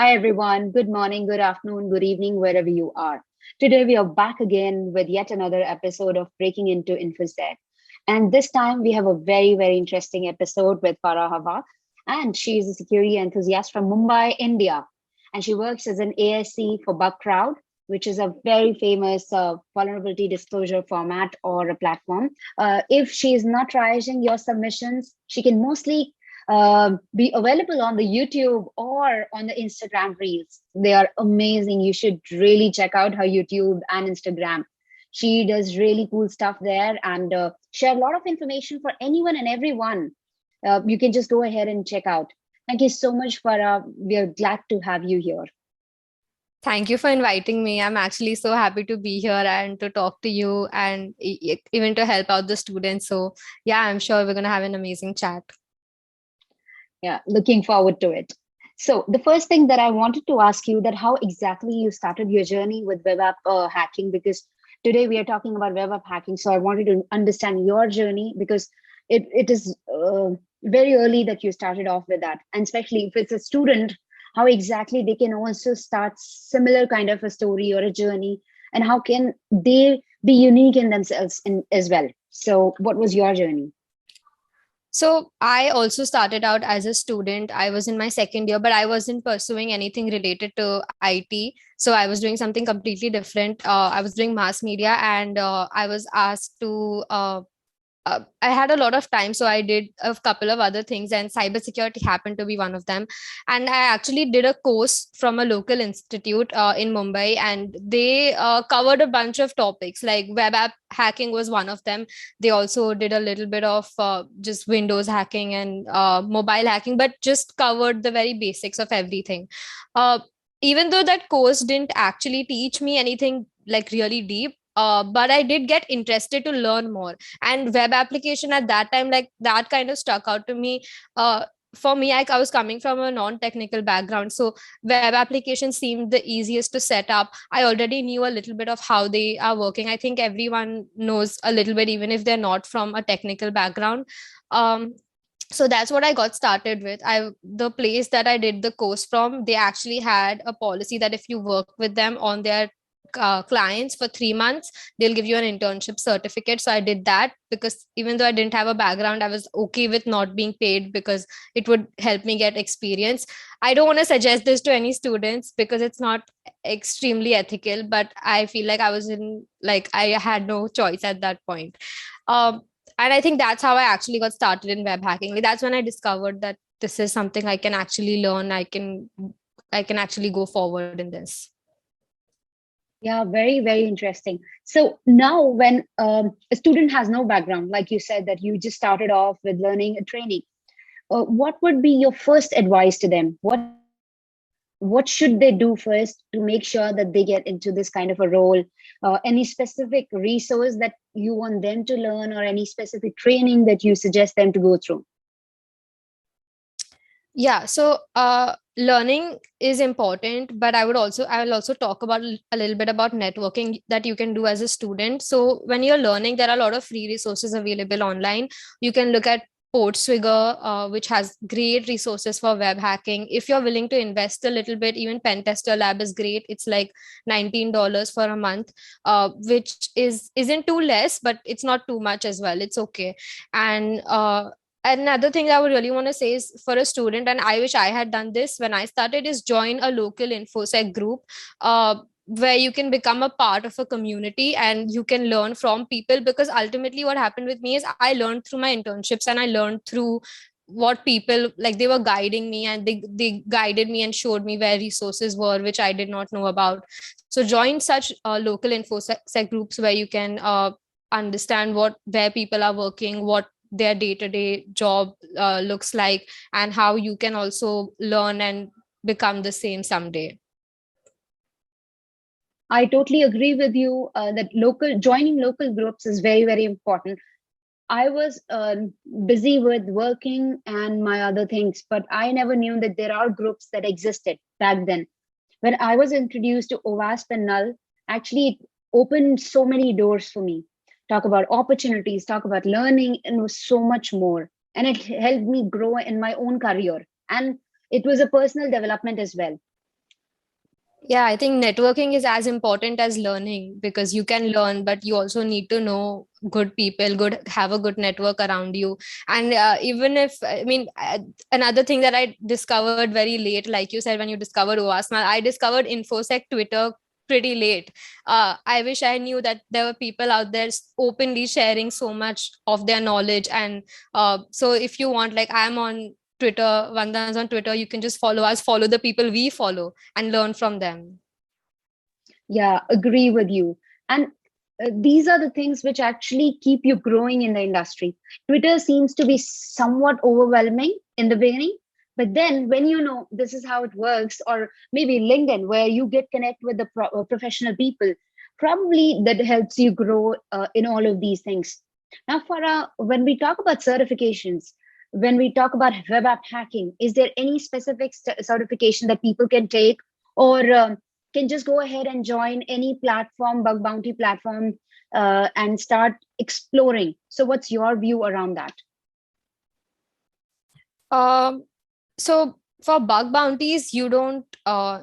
Hi, everyone. Good morning, good afternoon, good evening, wherever you are. Today, we are back again with yet another episode of Breaking into InfoSec. And this time, we have a very, very interesting episode with Farah Hawa. And she is a security enthusiast from Mumbai, India. And she works as an ASC for Bugcrowd, which is a very famous vulnerability disclosure format or a platform. If she is not triaging your submissions, she can mostly be available on the YouTube or on the Instagram Reels. They are amazing. You should really check out her YouTube and Instagram. She does really cool stuff there and share a lot of information for anyone and everyone. You can just go ahead and check out. Thank you so much, Farah. We are glad to have you here. Thank you for inviting me. I'm actually so happy to be here and to talk to you and even to help out the students. So, yeah, I'm sure we're going to have an amazing chat. Yeah, looking forward to it. So the first thing that I wanted to ask you that how exactly you started your journey with web app hacking, because today we are talking about web app hacking. So I wanted to understand your journey because it is very early that you started off with that. And especially if it's a student, how exactly they can also start similar kind of a story or a journey, and how can they be unique in themselves as well. So what was your journey? So, I also started out as a student. I was in my second year, but I wasn't pursuing anything related to IT. So, I was doing something completely different. I was doing mass media and I was asked to I had a lot of time, so I did a couple of other things, and cybersecurity happened to be one of them. And I actually did a course from a local institute in Mumbai, and they covered a bunch of topics. Like web app hacking was one of them. They also did a little bit of just Windows hacking and mobile hacking, but just covered the very basics of everything. Uh, Even though that course didn't actually teach me anything like really deep, but I did get interested to learn more. And web application at that time, like that kind of stuck out to me. For me, I was coming from a non-technical background, so web application seemed the easiest to set up. I already knew a little bit of how they are working. I think everyone knows a little bit, even if they're not from a technical background. Um, so that's what I got started with. The place that I did the course from, they actually had a policy that if you work with them on their clients for 3 months, they'll give you an internship certificate. So I did that because even though I didn't have a background, I was okay with not being paid because it would help me get experience. I don't want to suggest this to any students because it's not extremely ethical, but I feel like I was in, like, I had no choice at that point. um, and I think that's how I actually got started in web hacking. Like, that's when I discovered that this is something I can actually learn. I can actually go forward in this. Yeah, very, very interesting. So now, when a student has no background, like you said, that you just started off with learning and training, what would be your first advice to them? What should they do first to make sure that they get into this kind of a role? Any specific resource that you want them to learn, or any specific training that you suggest them to go through? Yeah, so learning is important, but I will also talk about a little bit about networking that you can do as a student. So when you're learning, there are a lot of free resources available online. You can look at Portswigger, which has great resources for web hacking. If you're willing to invest a little bit, even Pentester Lab is great. It's like $19 for a month, which isn't too less, but it's not too much as well. It's okay. And another thing I would really want to say is, for a student, and I wish I had done this when I started, is join a local infosec group, where you can become a part of a community and you can learn from people. Because ultimately what happened with me is I learned through my internships, and I learned through what people, like, they were guiding me, and they guided me and showed me where resources were which I did not know about. So join such local infosec groups where you can understand where people are working, what their day-to-day job looks like, and how you can also learn and become the same someday. I totally agree with you that local joining local groups is very, very important. I was busy with working and my other things, but I never knew that there are groups that existed back then. When I was introduced to OWASP and Null, actually it opened so many doors for me. Talk about opportunities, talk about learning, and was so much more. And it helped me grow in my own career. And it was a personal development as well. Yeah, I think networking is as important as learning, because you can learn, but you also need to know good people, have a good network around you. And even if, I mean, another thing that I discovered very late, like you said, when you discovered OASMA, I discovered InfoSec Twitter pretty late. I wish I knew that there were people out there openly sharing so much of their knowledge. And so if you want, like I'm on Twitter, Vandan's on Twitter, you can just follow us, follow the people we follow, and learn from them. Yeah, agree with you. And these are the things which actually keep you growing in the industry. Twitter seems to be somewhat overwhelming in the beginning, but then when you know this is how it works, or maybe LinkedIn, where you get connect with the professional people, probably that helps you grow in all of these things. Now, for when we talk about certifications, when we talk about web app hacking, is there any specific certification that people can take, or can just go ahead and join any platform, bug bounty platform, and start exploring? So, what's your view around that? Um, so for bug bounties, you don't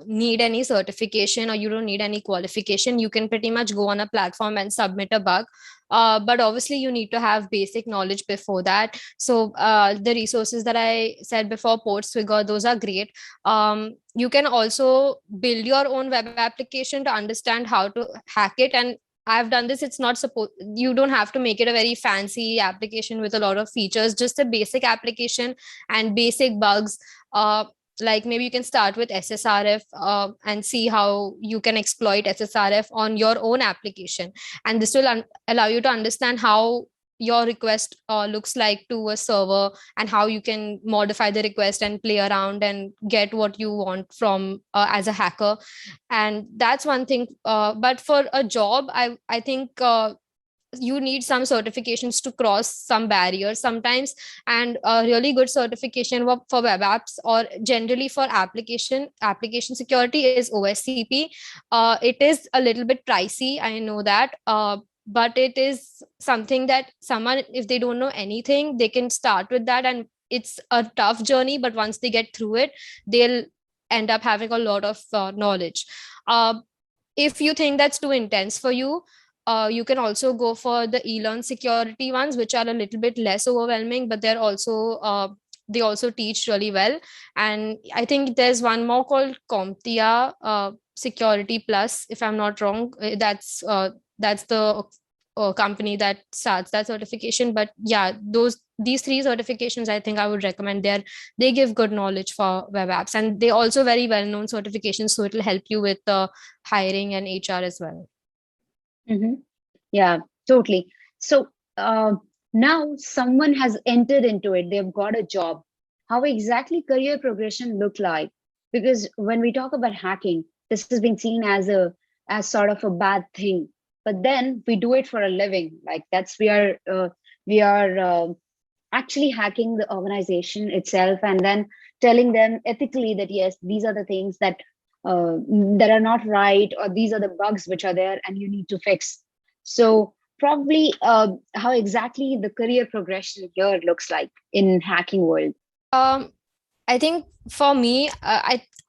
need any certification, or you don't need any qualification. You can pretty much go on a platform and submit a bug. But obviously, you need to have basic knowledge before that. So the resources that I said before, Portswigger, those are great. You can also build your own web application to understand how to hack it. And I've done this. It's not supposed, you don't have to make it a very fancy application with a lot of features, just a basic application and basic bugs. uh, like maybe you can start with SSRF, and see how you can exploit SSRF on your own application, and this will allow you to understand how your request looks like to a server, and how you can modify the request and play around and get what you want from as a hacker. And that's one thing. But for a job, I think you need some certifications to cross some barriers sometimes. And a really good certification for web apps, or generally for application security, is OSCP. It is a little bit pricey, I know that, but it is something that someone, if they don't know anything, they can start with that. And it's a tough journey, but once they get through it, they'll end up having a lot of knowledge. uh, if you think that's too intense for you, you can also go for the eLearn security ones, which are a little bit less overwhelming, but they also teach really well. And I think there's one more called CompTIA Security Plus, if I'm not wrong. That's the company that starts that certification. But yeah, these three certifications, I think I would recommend. They give good knowledge for web apps, and they also very well known certifications, so it'll help you with hiring and HR as well. Mm-hmm. Yeah, totally. So now someone has entered into it, they've got a job. How exactly career progression look like? Because when we talk about hacking, this has been seen as sort of a bad thing. But then we do it for a living. Like that's we are actually hacking the organization itself, and then telling them ethically that yes, these are the things that are not right, or these are the bugs which are there and you need to fix. So probably how exactly the career progression here looks like in hacking world. um I think for me,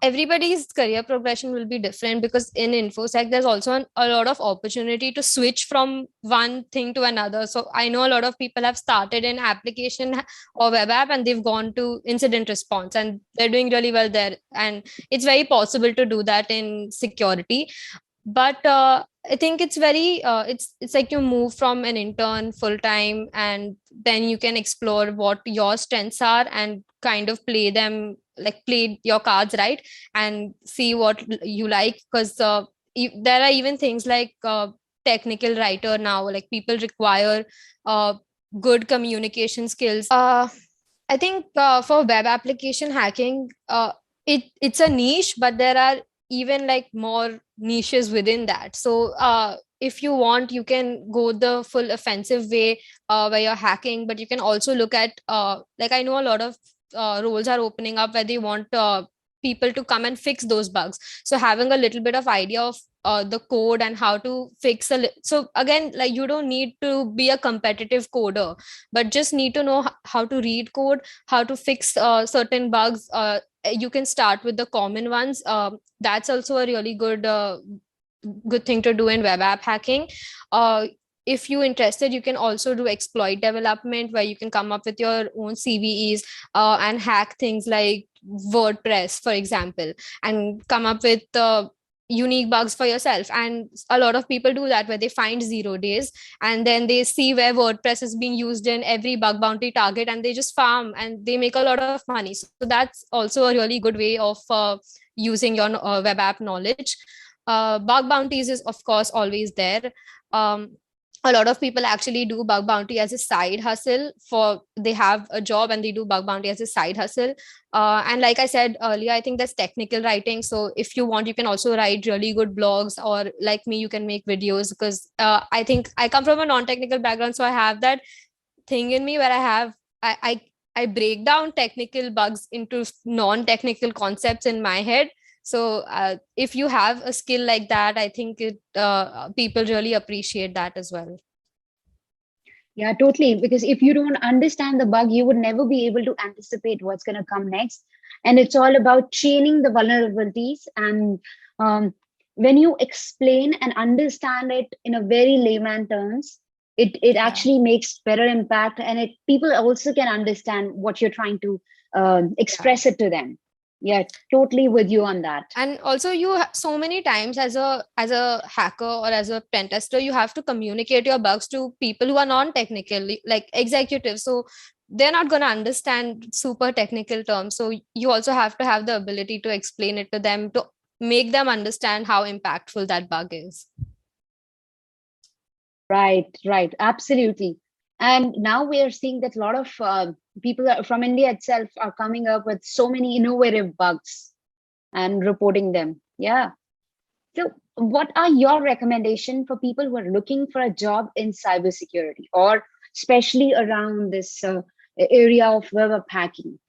everybody's career progression will be different, because in infosec there's also a lot of opportunity to switch from one thing to another. So I know a lot of people have started in application or web app, and they've gone to incident response, and they're doing really well there. And it's very possible to do that in security. But I think it's very it's like you move from an intern full time, and then you can explore what your strengths are and kind of play them, like play your cards right, and see what you like. Because there are even things like technical writer now, like people require uh, good communication skills. I think for web application hacking, it's a niche, but there are even like more niches within that. So if you want, you can go the full offensive way, where you're hacking, but you can also look at like I know a lot of roles are opening up where they want people to come and fix those bugs. So having a little bit of idea of the code and how to fix so again, like you don't need to be a competitive coder, but just need to know how to read code, how to fix certain bugs, you can start with the common ones. That's also a really good thing to do in web app hacking. If you're interested, you can also do exploit development, where you can come up with your own CVEs and hack things like WordPress, for example, and come up with unique bugs for yourself. And a lot of people do that, where they find 0 days and then they see where WordPress is being used in every bug bounty target, and they just farm and they make a lot of money. So that's also a really good way of using your web app knowledge. Bug bounties is of course always there. um, a lot of people actually do bug bounty as a side hustle. For they have a job and they do bug bounty as a side hustle. And like I said earlier, I think that's technical writing. So if you want, you can also write really good blogs, or like me, you can make videos, because I think I come from a non-technical background, so I have that thing in me where I break down technical bugs into non-technical concepts in my head. So if you have a skill like that, I think people really appreciate that as well. Yeah, totally. Because if you don't understand the bug, you would never be able to anticipate what's going to come next. And it's all about chaining the vulnerabilities. And when you explain and understand it in a very layman terms, it Yeah. actually makes better impact, and it people also can understand what you're trying to express it to them. Yeah, totally with you on that. And also, so many times as a hacker or as a pen tester, you have to communicate your bugs to people who are non-technical, like executives. So they're not going to understand super technical terms. So you also have to have the ability to explain it to them, to make them understand how impactful that bug is. Right, absolutely. And now we are seeing that a lot of people from India itself are coming up with so many innovative bugs and reporting them. Yeah. So, what are your recommendations for people who are looking for a job in cybersecurity, or especially around this area of web hacking?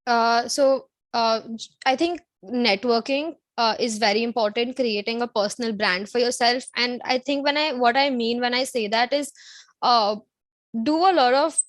So I think networking is very important, creating a personal brand for yourself. And I think what I mean when I say that is, uh, do a lot of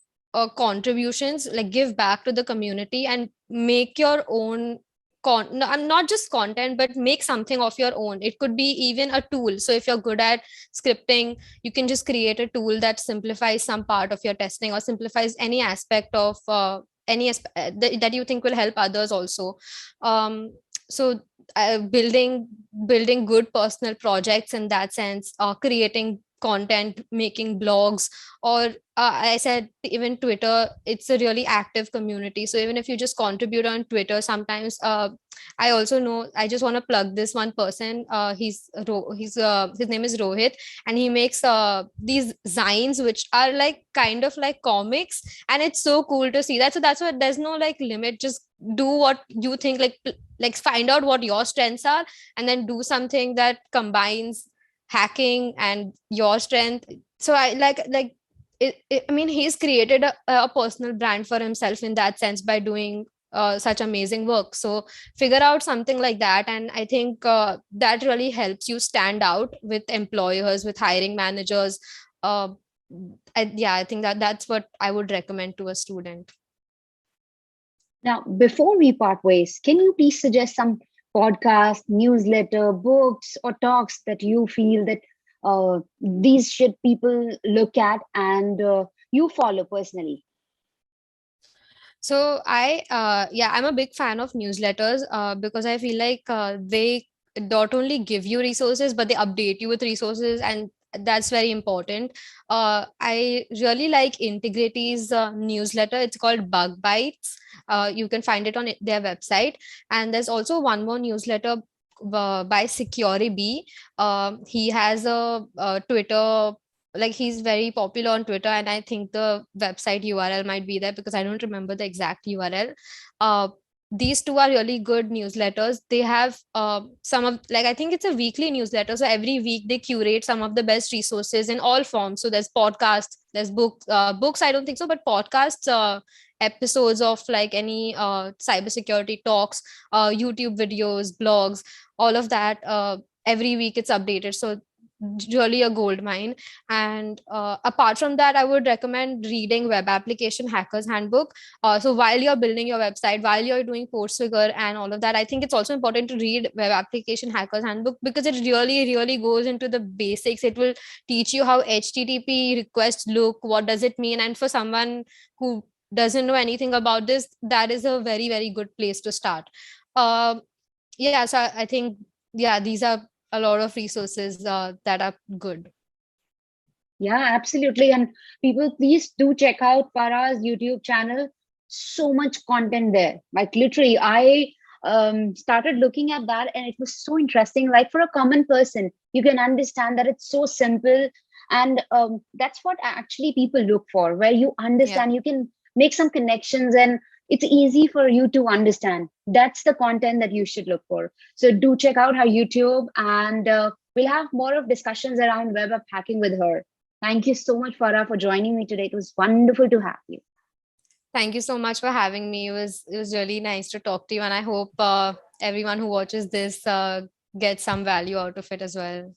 contributions, like give back to the community and make your own not just content, but make something of your own. It could be even a tool. So if you're good at scripting, you can just create a tool that simplifies some part of your testing, or simplifies any aspect of that you think will help others also. Um, so uh, building building good personal projects in that sense, creating content, making blogs, or I said even Twitter, it's a really active community. So even if you just contribute on Twitter sometimes, I also know, I just want to plug this one person. His name is Rohit, and he makes these zines which are like kind of like comics, and it's so cool to see that. So that's what, there's no like limit. Just do what you think, like find out what your strengths are, and then do something that combines hacking and your strength. So I mean, he's created a personal brand for himself in that sense by doing such amazing work. So figure out something like that, and I think that really helps you stand out with employers, with hiring managers. uh, I think that's what I would recommend to a student. Now, before we part ways, can you please suggest some podcast, newsletter, books, or talks that you feel that these should people look at and you follow personally? So I'm a big fan of newsletters because I feel like they not only give you resources, but they update you with resources, and that's very important. I really like Integrity's newsletter. It's called Bug Bites. You can find it on their website. And there's also one more newsletter by Security. He has a Twitter, like he's very popular on Twitter, and I think the website URL might be there because I don't remember the exact URL. Uh, these two are really good newsletters. They have some of, like, I think it's a weekly newsletter. So every week they curate some of the best resources in all forms. So there's podcasts, there's books, I don't think so, but podcasts, episodes of like any cybersecurity talks, YouTube videos, blogs, all of that. Every week it's updated. So really a gold mine. And apart from that, I would recommend reading Web Application Hackers Handbook. So while you're building your website, while you're doing Portsfigure and all of that, I think it's also important to read Web Application Hackers Handbook, because it really, really goes into the basics. It will teach you how HTTP requests look, what does it mean. And for someone who doesn't know anything about this, that is a very, very good place to start. Um, yeah, so I think, yeah, these are a lot of resources that are good. Yeah, absolutely. And people, please do check out Farah's YouTube channel. So much content there. Like literally, I started looking at that and it was so interesting. Like for a common person, you can understand that it's so simple. And that's what actually people look for, where you Yeah. understand, you can make some connections and it's easy for you to understand. That's the content that you should look for. So do check out her YouTube, and we'll have more of discussions around web of hacking with her. Thank you so much, Farah, for joining me today. It was wonderful to have you. Thank you so much for having me. It was really nice to talk to you, and I hope everyone who watches this gets some value out of it as well.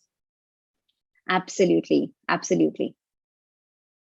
Absolutely. Absolutely.